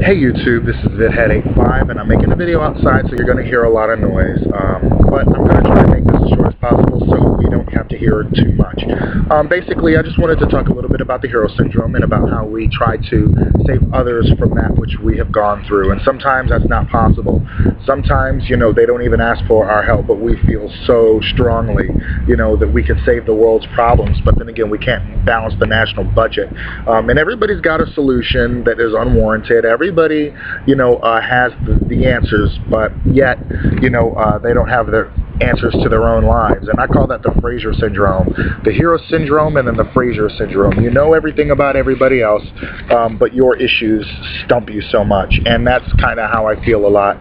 Hey YouTube, this is VidHead85 and I'm making a video outside, so you're going to hear a lot of noise. But I'm going to try to make this as short as possible so we don't have to hear too much. Basically, I just wanted to talk a little bit about the hero syndrome and about how we try to save others from that which we have gone through. And sometimes that's not possible. Sometimes, they don't even ask for our help, but we feel so strongly, that we can save the world's problems. But then again, we can't balance the national budget. And everybody's got a solution that is unwarranted. Everybody, has the answers, but yet, they don't have their answers to their own lives. And I call that the Frasier syndrome. The hero syndrome and then the Frasier syndrome. You know everything about everybody else, but your issues stump you so much. And that's kind of how I feel a lot.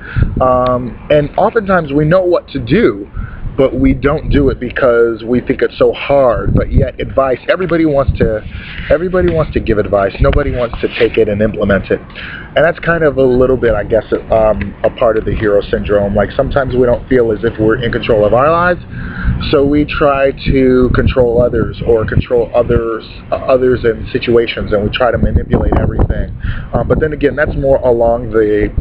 And oftentimes we know what to do, but we don't do it because we think it's so hard. But yet advice, everybody wants to give advice. Nobody wants to take it and implement it. And that's kind of a little bit, I guess, a part of the hero syndrome. Like sometimes we don't feel as if we're in control of our lives, so we try to control others or control others in situations, and we try to manipulate everything. But then again, that's more along the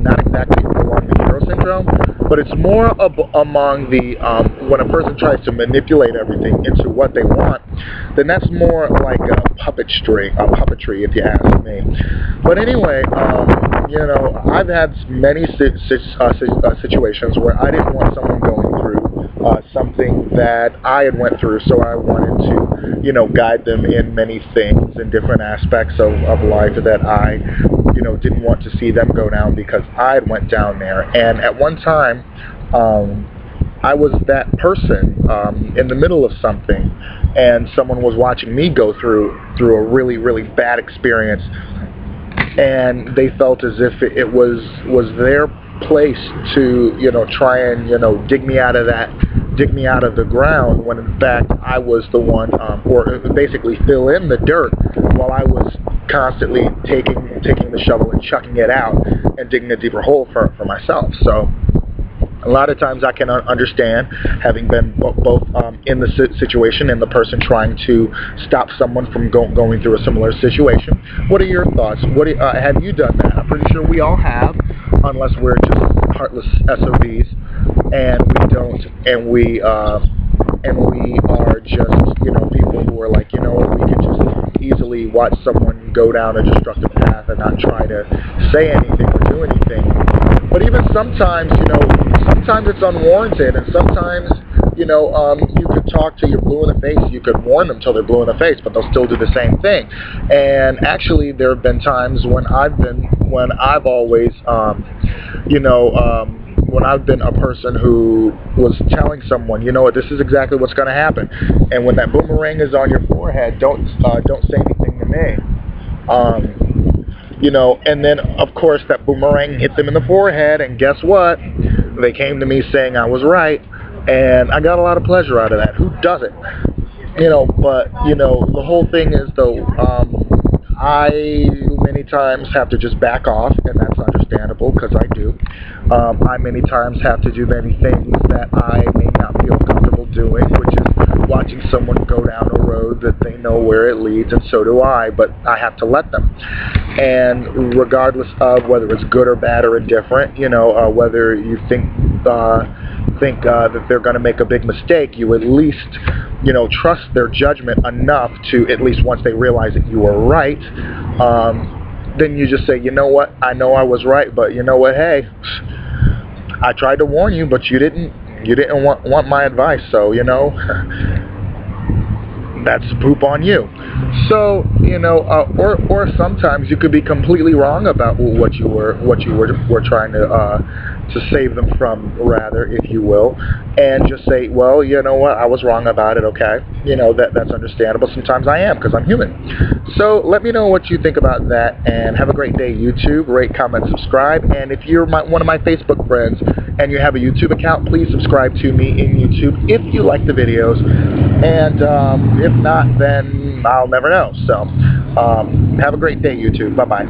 not exactly along the hero syndrome, but it's more among the when a person tries to manipulate everything into what they want, then that's more like a puppetry, if you ask me. But anyway, I've had many situations where I didn't want someone going through something that I had went through, so I wanted to, guide them in many things, in different aspects of life that I, didn't want to see them go down because I went down there. And at one time, I was that person in the middle of something, and someone was watching me go through a really, really bad experience, and they felt as if it was their place to, try and, dig me out of the ground, when in fact I was the one, or basically fill in the dirt while I was constantly taking the shovel and chucking it out and digging a deeper hole for myself. So a lot of times I can understand, having been both in the situation and the person trying to stop someone from going through a similar situation. What are your thoughts? Have you done that? I'm pretty sure we all have, unless we're just heartless SOBs, and we don't, and we are just, people who are like, we can just easily watch someone go down a destructive path and not try to say anything or do anything. But even sometimes, sometimes it's unwarranted, and sometimes, you could talk till you're blue in the face. You could warn them till they're blue in the face, but they'll still do the same thing. And actually, there have been times when I've always, when I've been a person who was telling someone, this is exactly what's going to happen. And when that boomerang is on your forehead, don't say anything to me. And then, of course, that boomerang hit them in the forehead, and guess what? They came to me saying I was right, and I got a lot of pleasure out of that. Who doesn't? But, the whole thing is, though, I many times have to just back off, and that's understandable, because I do. I many times have to do many things that I may not feel comfortable doing, which is watching someone go down a road that they know where it leads, and so do I, but I have to let them. And regardless of whether it's good or bad or indifferent, whether you think that they're going to make a big mistake, you at least, trust their judgment enough to, at least once they realize that you are right, then you just say, you know what, I know I was right, but you know what, hey, I tried to warn you, but you didn't want my advice, so, that's poop on you. So, or sometimes you could be completely wrong about what you were trying to save them from, rather, if you will, and just say, well, you know what, I was wrong about it, okay? That's understandable. Sometimes I am, because I'm human. So let me know what you think about that, and have a great day, YouTube. Rate, comment, subscribe, and if you're one of my Facebook friends and you have a YouTube account, please subscribe to me in YouTube if you like the videos, and if not, then I'll never know. So have a great day, YouTube. Bye-bye.